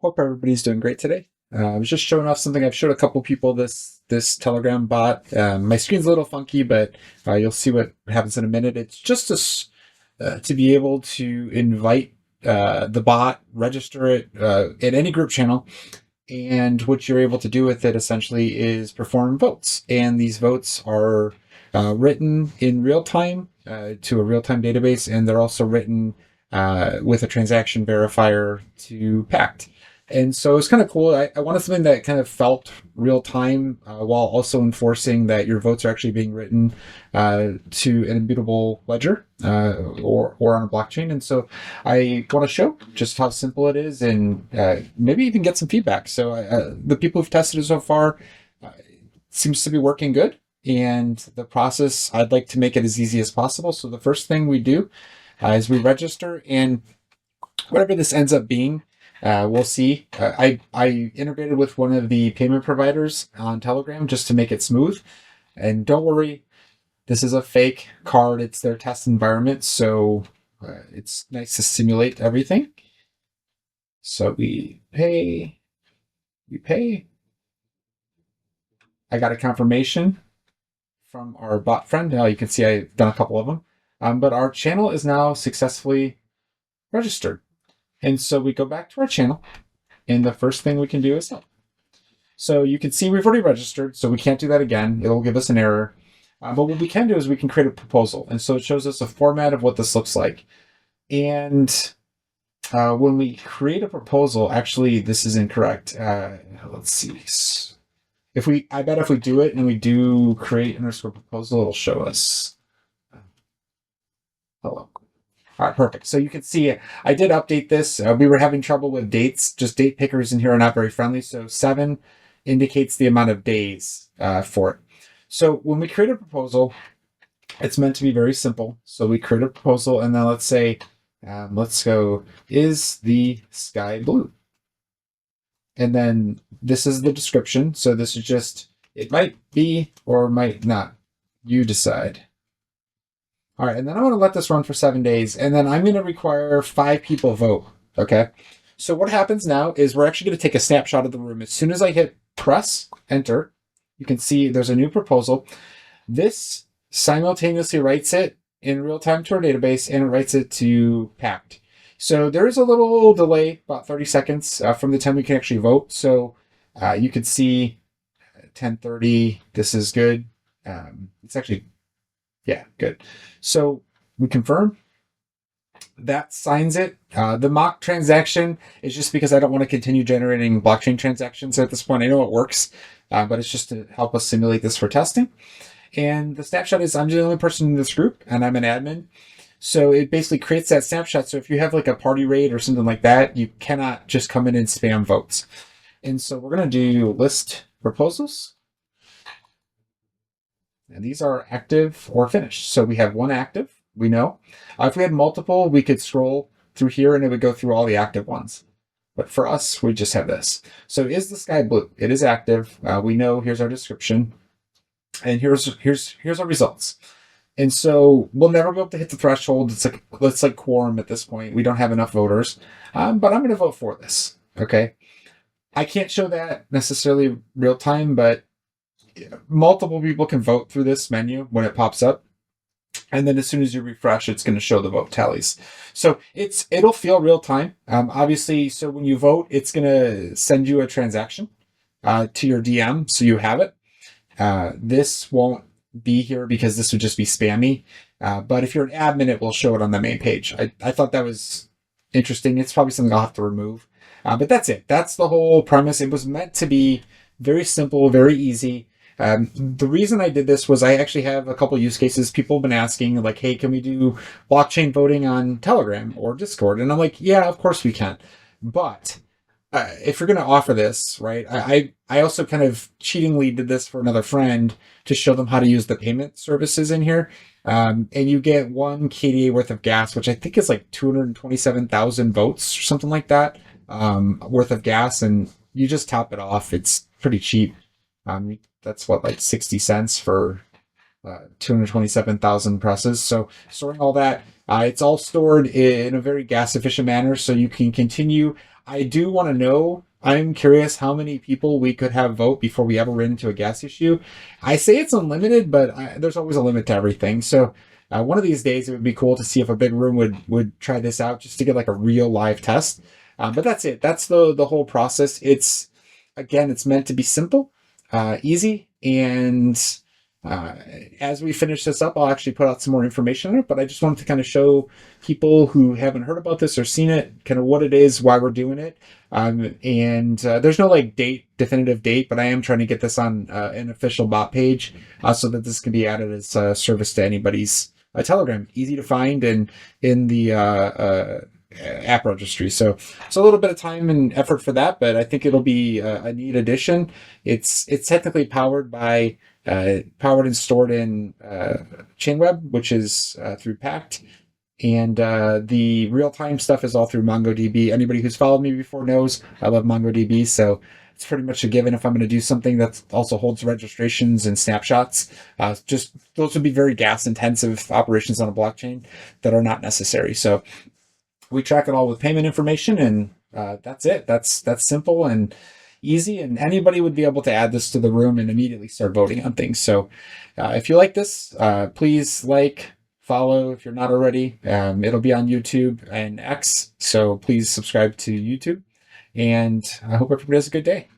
Hope everybody's doing great today. I was just showing off something I've showed a couple people this Telegram bot. My screen's a little funky, but you'll see what happens in a minute. It's just to be able to invite the bot, register it in any group channel, and what you're able to do with it essentially is perform votes. And these votes are written in real time to a real time database, and they're also written with a transaction verifier to Pact. And so it's kind of cool. I wanted something that kind of felt real time while also enforcing that your votes are actually being written to an immutable ledger or on a blockchain. And so I want to show just how simple it is and maybe even get some feedback. So the people who've tested it so far seems to be working good. And the process, I'd like to make it as easy as possible. So the first thing we do is we register, and whatever this ends up being, we'll see. I integrated with one of the payment providers on Telegram just to make it smooth. And don't worry, this is a fake card. It's their test environment, so it's nice to simulate everything. So we pay. I got a confirmation from our bot friend. Now you can see I've done a couple of them. But our channel is now successfully registered. And so we go back to our channel, and the first thing we can do is help. So you can see we've already registered, so we can't do that again. It'll give us an error. But what we can do is we can create a proposal. And so it shows us a format of what this looks like. And when we create a proposal, actually, this is incorrect. Let's see. I bet if we do it and we do create underscore proposal, it'll show us. Hello. All right, perfect. So you can see I did update this. We were having trouble with dates. Just date pickers in here are not very friendly. So 7 indicates the amount of days for it. So when we create a proposal, it's meant to be very simple. So we create a proposal, and then let's say, let's go, is the sky blue? And then this is the description. So this is just, it might be or might not. You decide. All right, and then I want to let this run for 7 days, and then I'm going to require 5 people vote, okay? So what happens now is we're actually going to take a snapshot of the room. As soon as I hit press, enter, you can see there's a new proposal. This simultaneously writes it in real time to our database, and it writes it to Pact. So there is a little delay, about 30 seconds from the time we can actually vote. So you can see 10:30, this is good. It's actually, yeah, good. So we confirm. That signs it. The mock transaction is just because I don't want to continue generating blockchain transactions at this point. I know it works, but it's just to help us simulate this for testing. And the snapshot is I'm the only person in this group, and I'm an admin. So it basically creates that snapshot. So if you have like a party raid or something like that, you cannot just come in and spam votes. And so we're going to do list proposals. And these are active or finished. So we have one active, we know. If we had multiple, we could scroll through here and it would go through all the active ones. But for us, we just have this. So is the sky blue? It is active. We know, here's our description. And here's our results. And so we'll never be able to hit the threshold. It's like quorum at this point. We don't have enough voters. But I'm going to vote for this. Okay. I can't show that necessarily real time, but multiple people can vote through this menu when it pops up. And then as soon as you refresh, it's going to show the vote tallies. So it'll feel real time. Obviously, so when you vote, it's going to send you a transaction to your DM, so you have it. This won't be here because this would just be spammy. But if you're an admin, it will show it on the main page. I thought that was interesting. It's probably something I'll have to remove. But that's it. That's the whole premise. It was meant to be very simple, very easy. The reason I did this was I actually have a couple use cases. People have been asking, like, hey, can we do blockchain voting on Telegram or Discord? And I'm like, yeah, of course we can. But if you're going to offer this, right, I also kind of cheatingly did this for another friend to show them how to use the payment services in here. And you get 1 KDA worth of gas, which I think is like 227,000 votes or something like that worth of gas. And you just top it off. It's pretty cheap. That's what, like 60 cents for 227,000 presses. So storing all that, It's all stored in a very gas efficient manner, so you can continue. I do want to know. I'm curious how many people we could have vote before we ever ran into a gas issue. I say it's unlimited, but there's always a limit to everything. So one of these days, it would be cool to see if a big room would try this out just to get like a real live test. But that's it. That's the whole process. It's again, it's meant to be simple, easy, and uh, as we finish this up, I'll actually put out some more information on it. But I just wanted to kind of show people who haven't heard about this or seen it, kind of what it is, why we're doing it. And there's no like definitive date, but I am trying to get this on an official bot page so that this can be added as a service to anybody's Telegram. Easy to find and in the app registry. So it's a little bit of time and effort for that, but I think it'll be a neat addition. It's technically powered and stored in Chainweb, which is through Pact. And the real-time stuff is all through MongoDB. Anybody who's followed me before knows I love MongoDB, so it's pretty much a given if I'm going to do something that also holds registrations and snapshots. Just those would be very gas-intensive operations on a blockchain that are not necessary. So we track it all with payment information, and that's it. That's simple and easy, and anybody would be able to add this to the room and immediately start voting on things. So if you like this, please follow if you're not already. It'll be on YouTube and X, so please subscribe to YouTube, and I hope everybody has a good day.